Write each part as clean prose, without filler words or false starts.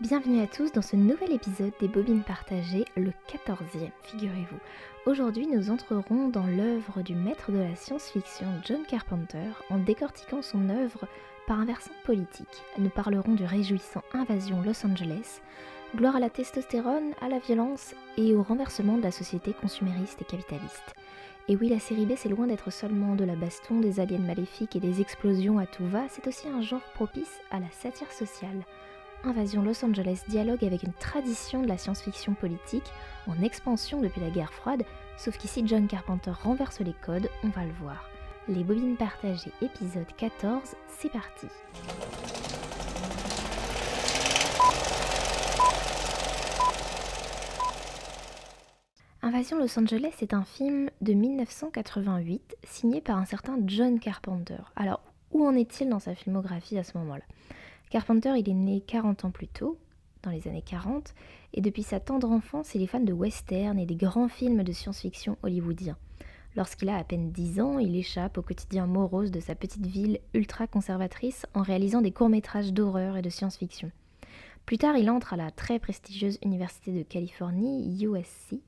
Bienvenue à tous dans ce nouvel épisode des Bobines partagées, le 14e, figurez-vous. Aujourd'hui, nous entrerons dans l'œuvre du maître de la science-fiction John Carpenter en décortiquant son œuvre par un versant politique. Nous parlerons du réjouissant Invasion Los Angeles, gloire à la testostérone, à la violence et au renversement de la société consumériste et capitaliste. Et oui, la série B, c'est loin d'être seulement de la baston, des aliens maléfiques et des explosions à tout va, c'est aussi un genre propice à la satire sociale. Invasion Los Angeles dialogue avec une tradition de la science-fiction politique en expansion depuis la guerre froide, sauf qu'ici John Carpenter renverse les codes, on va le voir. Les Bobines partagées, épisode 14, c'est parti. Invasion Los Angeles est un film de 1988 signé par un certain John Carpenter. Alors, où en est-il dans sa filmographie à ce moment-là ? Carpenter, il est né 40 ans plus tôt, dans les années 40, et depuis sa tendre enfance, il est fan de western et des grands films de science-fiction hollywoodiens. Lorsqu'il a à peine 10 ans, il échappe au quotidien morose de sa petite ville ultra-conservatrice en réalisant des courts-métrages d'horreur et de science-fiction. Plus tard, il entre à la très prestigieuse Université de Californie, USC,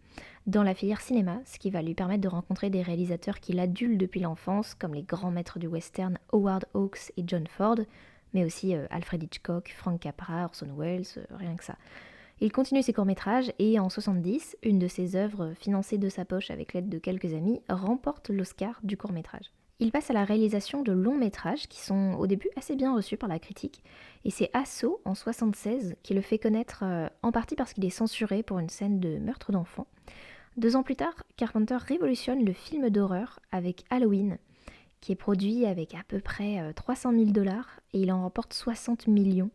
dans la filière cinéma, ce qui va lui permettre de rencontrer des réalisateurs qu'il adule depuis l'enfance, comme les grands maîtres du western Howard Hawks et John Ford, mais aussi Alfred Hitchcock, Frank Capra, Orson Welles, rien que ça. Il continue ses courts-métrages et en 70, une de ses œuvres, financée de sa poche avec l'aide de quelques amis, remporte l'Oscar du court-métrage. Il passe à la réalisation de longs métrages qui sont au début assez bien reçus par la critique, et c'est Assaut en 76 qui le fait connaître en partie parce qu'il est censuré pour une scène de meurtre d'enfant. 2 ans plus tard, Carpenter révolutionne le film d'horreur avec Halloween, qui est produit avec à peu près 300 000 $, et il en remporte 60 millions.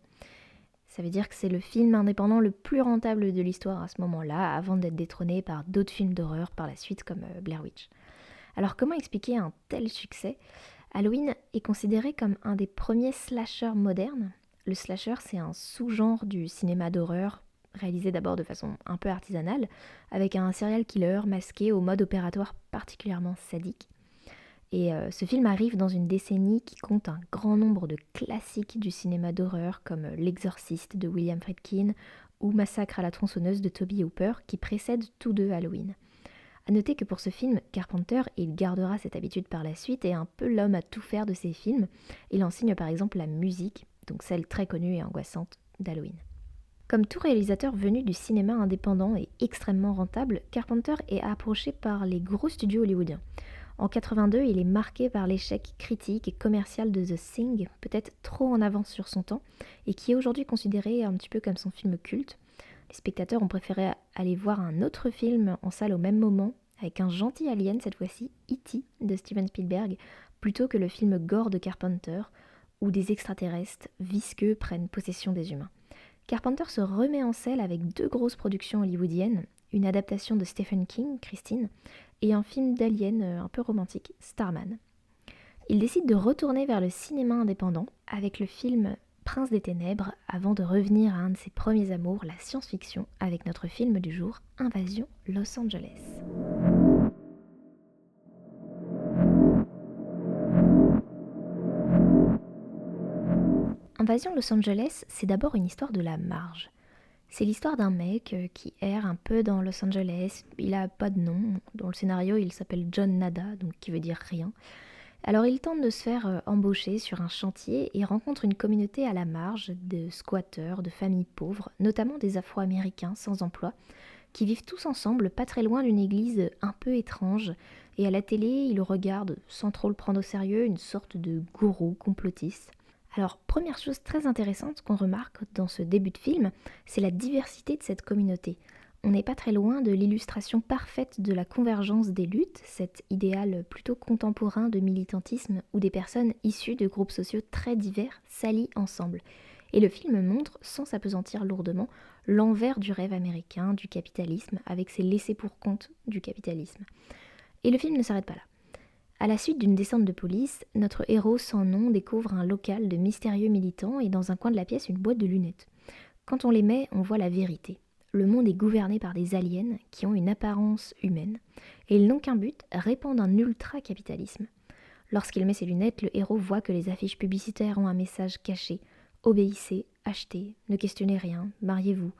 Ça veut dire que c'est le film indépendant le plus rentable de l'histoire à ce moment-là, avant d'être détrôné par d'autres films d'horreur par la suite comme Blair Witch. Alors comment expliquer un tel succès ? Halloween est considéré comme un des premiers slashers modernes. Le slasher, c'est un sous-genre du cinéma d'horreur, réalisé d'abord de façon un peu artisanale, avec un serial killer masqué au mode opératoire particulièrement sadique. Et ce film arrive dans une décennie qui compte un grand nombre de classiques du cinéma d'horreur comme L'Exorciste de William Friedkin ou Massacre à la tronçonneuse de Tobe Hooper qui précèdent tous deux Halloween. A noter que pour ce film, Carpenter, il gardera cette habitude par la suite, est un peu l'homme à tout faire de ses films. Il en signe par exemple la musique, donc celle très connue et angoissante d'Halloween. Comme tout réalisateur venu du cinéma indépendant et extrêmement rentable, Carpenter est approché par les gros studios hollywoodiens. En 82, il est marqué par l'échec critique et commercial de The Thing, peut-être trop en avance sur son temps, et qui est aujourd'hui considéré un petit peu comme son film culte. Les spectateurs ont préféré aller voir un autre film en salle au même moment, avec un gentil alien cette fois-ci, E.T. de Steven Spielberg, plutôt que le film gore de Carpenter, où des extraterrestres visqueux prennent possession des humains. Carpenter se remet en selle avec 2 grosses productions hollywoodiennes, une adaptation de Stephen King, Christine, et un film d'alien un peu romantique, Starman. Il décide de retourner vers le cinéma indépendant avec le film Prince des Ténèbres avant de revenir à un de ses premiers amours, la science-fiction, avec notre film du jour, Invasion Los Angeles. Invasion Los Angeles, c'est d'abord une histoire de la marge. C'est l'histoire d'un mec qui erre un peu dans Los Angeles, il a pas de nom, dans le scénario il s'appelle John Nada, donc qui veut dire rien. Alors il tente de se faire embaucher sur un chantier et rencontre une communauté à la marge de squatteurs, de familles pauvres, notamment des Afro-Américains sans emploi, qui vivent tous ensemble pas très loin d'une église un peu étrange, et à la télé ils le regardent sans trop le prendre au sérieux, une sorte de gourou complotiste. Alors, première chose très intéressante qu'on remarque dans ce début de film, c'est la diversité de cette communauté. On n'est pas très loin de l'illustration parfaite de la convergence des luttes, cet idéal plutôt contemporain de militantisme où des personnes issues de groupes sociaux très divers s'allient ensemble. Et le film montre, sans s'apesantir lourdement, l'envers du rêve américain, du capitalisme, avec ses laissés-pour-compte du capitalisme. Et le film ne s'arrête pas là. À la suite d'une descente de police, notre héros sans nom découvre un local de mystérieux militants et dans un coin de la pièce une boîte de lunettes. Quand on les met, on voit la vérité. Le monde est gouverné par des aliens qui ont une apparence humaine et ils n'ont qu'un but, répandre un ultra-capitalisme. Lorsqu'il met ses lunettes, le héros voit que les affiches publicitaires ont un message caché. Obéissez, achetez, ne questionnez rien, mariez-vous.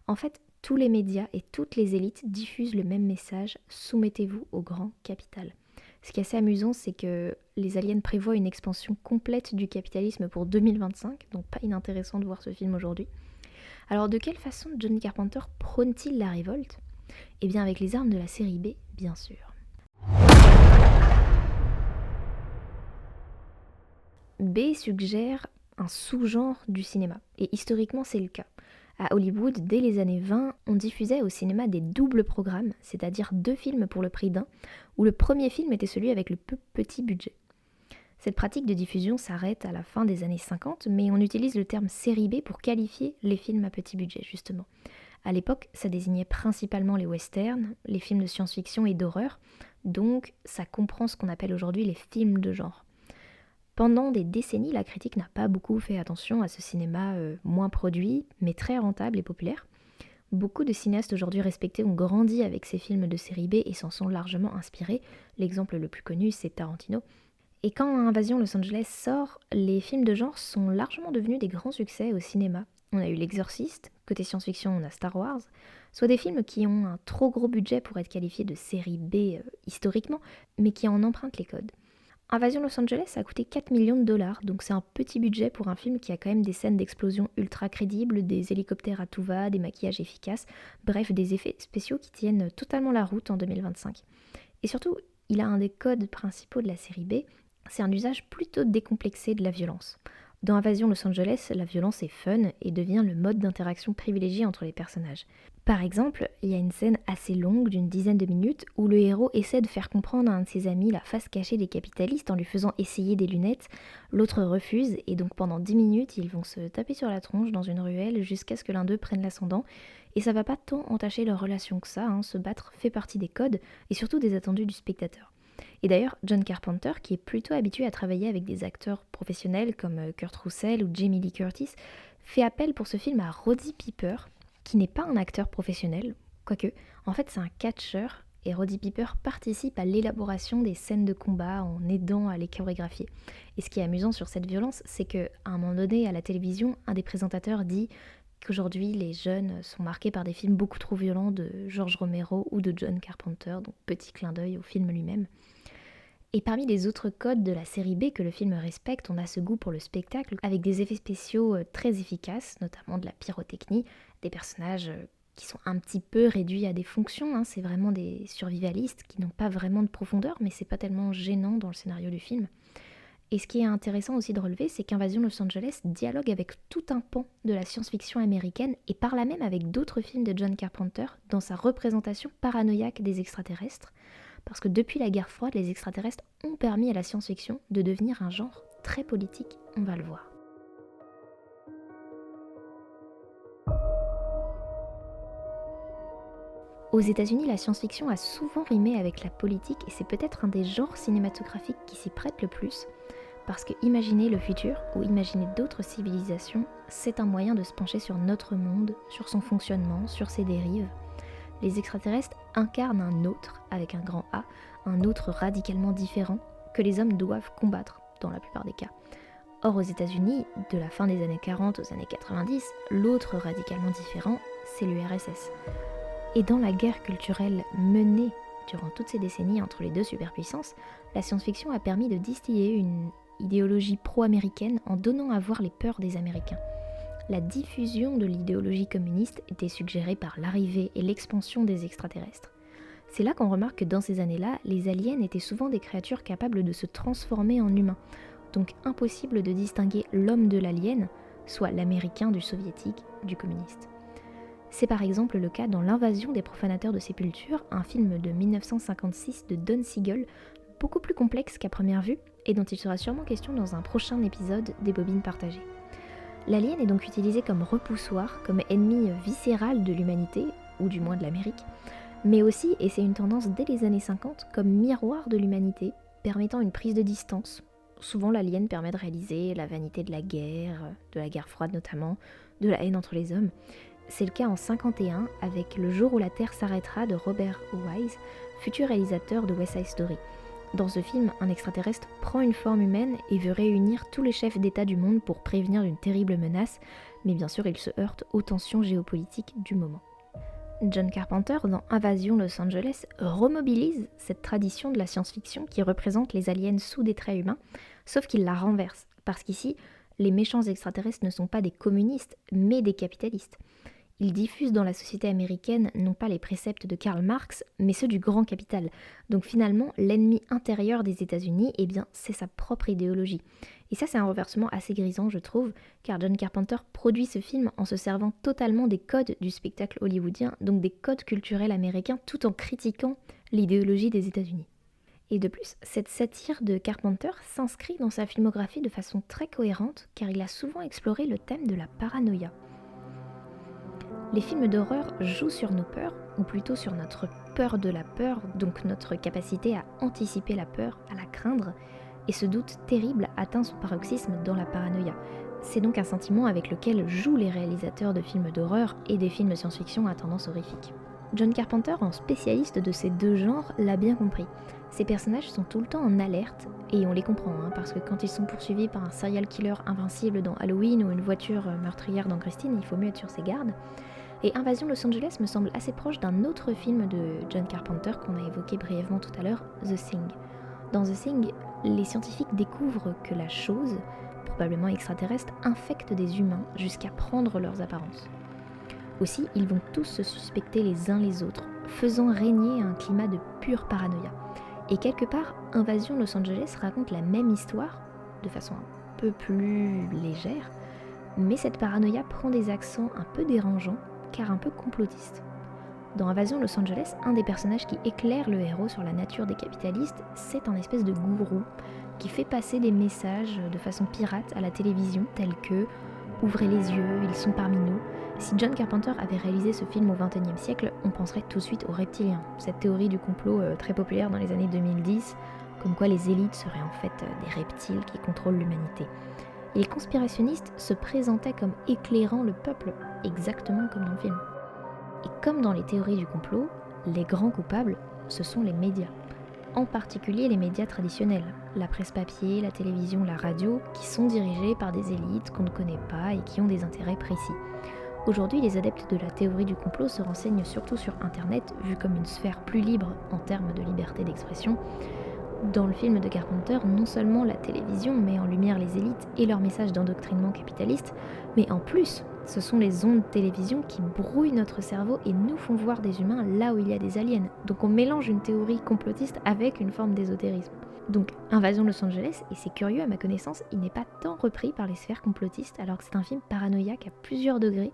En fait, tous les médias et toutes les élites diffusent le même message, soumettez-vous au grand capital. Ce qui est assez amusant, c'est que les aliens prévoient une expansion complète du capitalisme pour 2025, donc pas inintéressant de voir ce film aujourd'hui. Alors de quelle façon John Carpenter prône-t-il la révolte? Eh bien avec les armes de la série B, bien sûr. B suggère un sous-genre du cinéma, et historiquement c'est le cas. À Hollywood, dès les années 20, on diffusait au cinéma des doubles programmes, c'est-à-dire 2 films pour le prix d'un, où le premier film était celui avec le plus petit budget. Cette pratique de diffusion s'arrête à la fin des années 50, mais on utilise le terme série B pour qualifier les films à petit budget, justement. À l'époque, ça désignait principalement les westerns, les films de science-fiction et d'horreur, donc ça comprend ce qu'on appelle aujourd'hui les films de genre. Pendant des décennies, la critique n'a pas beaucoup fait attention à ce cinéma moins produit, mais très rentable et populaire. Beaucoup de cinéastes aujourd'hui respectés ont grandi avec ces films de série B et s'en sont largement inspirés. L'exemple le plus connu, c'est Tarantino. Et quand Invasion Los Angeles sort, les films de genre sont largement devenus des grands succès au cinéma. On a eu L'Exorciste, côté science-fiction on a Star Wars, soit des films qui ont un trop gros budget pour être qualifiés de série B historiquement, mais qui en empruntent les codes. Invasion Los Angeles a coûté 4 millions de dollars, donc c'est un petit budget pour un film qui a quand même des scènes d'explosion ultra crédibles, des hélicoptères à tout va, des maquillages efficaces, bref des effets spéciaux qui tiennent totalement la route en 2025. Et surtout, il a un des codes principaux de la série B, c'est un usage plutôt décomplexé de la violence. Dans Invasion Los Angeles, la violence est fun et devient le mode d'interaction privilégié entre les personnages. Par exemple, il y a une scène assez longue d'une dizaine de minutes où le héros essaie de faire comprendre à un de ses amis la face cachée des capitalistes en lui faisant essayer des lunettes. L'autre refuse et donc pendant 10 minutes, ils vont se taper sur la tronche dans une ruelle jusqu'à ce que l'un d'eux prenne l'ascendant. Et ça va pas tant entacher leur relation que ça, se battre fait partie des codes et surtout des attendus du spectateur. Et d'ailleurs, John Carpenter, qui est plutôt habitué à travailler avec des acteurs professionnels comme Kurt Russell ou Jamie Lee Curtis, fait appel pour ce film à Roddy Piper, qui n'est pas un acteur professionnel, quoique, en fait c'est un catcheur, et Roddy Piper participe à l'élaboration des scènes de combat en aidant à les chorégraphier. Et ce qui est amusant sur cette violence, c'est qu'à un moment donné, à la télévision, un des présentateurs dit qu'aujourd'hui les jeunes sont marqués par des films beaucoup trop violents de George Romero ou de John Carpenter, donc petit clin d'œil au film lui-même. Et parmi les autres codes de la série B que le film respecte, on a ce goût pour le spectacle, avec des effets spéciaux très efficaces, notamment de la pyrotechnie, des personnages qui sont un petit peu réduits à des fonctions, c'est vraiment des survivalistes qui n'ont pas vraiment de profondeur, mais c'est pas tellement gênant dans le scénario du film. Et ce qui est intéressant aussi de relever, c'est qu'Invasion Los Angeles dialogue avec tout un pan de la science-fiction américaine et par là même avec d'autres films de John Carpenter dans sa représentation paranoïaque des extraterrestres. Parce que depuis la guerre froide, les extraterrestres ont permis à la science-fiction de devenir un genre très politique, on va le voir. Aux États-Unis, la science-fiction a souvent rimé avec la politique et c'est peut-être un des genres cinématographiques qui s'y prête le plus, parce que imaginer le futur ou imaginer d'autres civilisations, c'est un moyen de se pencher sur notre monde, sur son fonctionnement, sur ses dérives. Les extraterrestres incarnent un autre, avec un grand A, un autre radicalement différent, que les hommes doivent combattre, dans la plupart des cas. Or, aux États-Unis, de la fin des années 40 aux années 90, l'autre radicalement différent, c'est l'URSS. Et dans la guerre culturelle menée durant toutes ces décennies entre les deux superpuissances, la science-fiction a permis de distiller une idéologie pro-américaine en donnant à voir les peurs des Américains. La diffusion de l'idéologie communiste était suggérée par l'arrivée et l'expansion des extraterrestres. C'est là qu'on remarque que dans ces années-là, les aliens étaient souvent des créatures capables de se transformer en humains, donc impossible de distinguer l'homme de l'alien, soit l'américain du soviétique, du communiste. C'est par exemple le cas dans L'Invasion des profanateurs de sépultures, un film de 1956 de Don Siegel, beaucoup plus complexe qu'à première vue, et dont il sera sûrement question dans un prochain épisode des Bobines partagées. L'alien est donc utilisé comme repoussoir, comme ennemi viscéral de l'humanité, ou du moins de l'Amérique, mais aussi, et c'est une tendance dès les années 50, comme miroir de l'humanité, permettant une prise de distance. Souvent l'alien permet de réaliser la vanité de la guerre froide notamment, de la haine entre les hommes. C'est le cas en 51 avec Le jour où la Terre s'arrêtera de Robert Wise, futur réalisateur de West Side Story. Dans ce film, un extraterrestre prend une forme humaine et veut réunir tous les chefs d'État du monde pour prévenir d'une terrible menace, mais bien sûr il se heurte aux tensions géopolitiques du moment. John Carpenter, dans Invasion Los Angeles, remobilise cette tradition de la science-fiction qui représente les aliens sous des traits humains, sauf qu'il la renverse, parce qu'ici, les méchants extraterrestres ne sont pas des communistes, mais des capitalistes. Ils diffusent dans la société américaine non pas les préceptes de Karl Marx, mais ceux du grand capital. Donc finalement, l'ennemi intérieur des États-Unis, eh bien, c'est sa propre idéologie. Et ça, c'est un renversement assez grisant, je trouve, car John Carpenter produit ce film en se servant totalement des codes du spectacle hollywoodien, donc des codes culturels américains, tout en critiquant l'idéologie des États-Unis. Et de plus, cette satire de Carpenter s'inscrit dans sa filmographie de façon très cohérente, car il a souvent exploré le thème de la paranoïa. Les films d'horreur jouent sur nos peurs, ou plutôt sur notre peur de la peur, donc notre capacité à anticiper la peur, à la craindre, et ce doute terrible atteint son paroxysme dans la paranoïa. C'est donc un sentiment avec lequel jouent les réalisateurs de films d'horreur et des films de science-fiction à tendance horrifique. John Carpenter, en spécialiste de ces deux genres, l'a bien compris. Ces personnages sont tout le temps en alerte, et on les comprend, parce que quand ils sont poursuivis par un serial killer invincible dans Halloween ou une voiture meurtrière dans Christine, il faut mieux être sur ses gardes. Et Invasion Los Angeles me semble assez proche d'un autre film de John Carpenter qu'on a évoqué brièvement tout à l'heure, The Thing. Dans The Thing, les scientifiques découvrent que la chose, probablement extraterrestre, infecte des humains jusqu'à prendre leurs apparences. Aussi, ils vont tous se suspecter les uns les autres, faisant régner un climat de pure paranoïa. Et quelque part, Invasion Los Angeles raconte la même histoire, de façon un peu plus légère, mais cette paranoïa prend des accents un peu dérangeants, car un peu complotistes. Dans Invasion Los Angeles, un des personnages qui éclaire le héros sur la nature des capitalistes, c'est un espèce de gourou qui fait passer des messages de façon pirate à la télévision, tels que « Ouvrez les yeux, ils sont parmi nous ». Si John Carpenter avait réalisé ce film au XXe siècle, on penserait tout de suite aux reptiliens, cette théorie du complot très populaire dans les années 2010, comme quoi les élites seraient en fait des reptiles qui contrôlent l'humanité. Et les conspirationnistes se présentaient comme éclairant le peuple, exactement comme dans le film. Et comme dans les théories du complot, les grands coupables, ce sont les médias. En particulier les médias traditionnels, la presse papier, la télévision, la radio, qui sont dirigés par des élites qu'on ne connaît pas et qui ont des intérêts précis. Aujourd'hui, les adeptes de la théorie du complot se renseignent surtout sur Internet, vu comme une sphère plus libre en termes de liberté d'expression. Dans le film de Carpenter, non seulement la télévision met en lumière les élites et leurs messages d'endoctrinement capitaliste, mais en plus, ce sont les ondes de télévision qui brouillent notre cerveau et nous font voir des humains là où il y a des aliens. Donc on mélange une théorie complotiste avec une forme d'ésotérisme. Donc Invasion Los Angeles, et c'est curieux à ma connaissance, il n'est pas tant repris par les sphères complotistes alors que c'est un film paranoïaque à plusieurs degrés,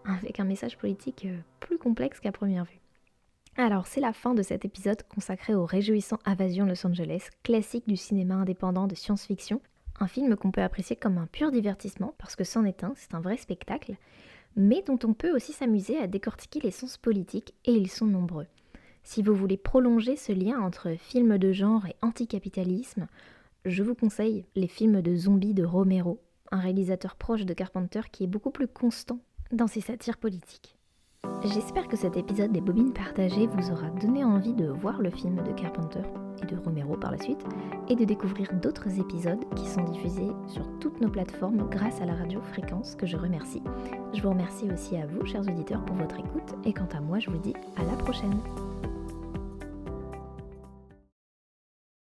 avec un message politique plus complexe qu'à première vue. Alors c'est la fin de cet épisode consacré au réjouissant Invasion Los Angeles, classique du cinéma indépendant de science-fiction, un film qu'on peut apprécier comme un pur divertissement parce que c'en est un, c'est un vrai spectacle, mais dont on peut aussi s'amuser à décortiquer les sens politiques, et ils sont nombreux. Si vous voulez prolonger ce lien entre films de genre et anticapitalisme, je vous conseille les films de zombies de Romero, un réalisateur proche de Carpenter qui est beaucoup plus constant dans ses satires politiques. J'espère que cet épisode des Bobines partagées vous aura donné envie de voir le film de Carpenter et de Romero par la suite, et de découvrir d'autres épisodes qui sont diffusés sur toutes nos plateformes grâce à la radio Fréquence, que je remercie. Je vous remercie aussi à vous, chers auditeurs, pour votre écoute, et quant à moi, je vous dis à la prochaine.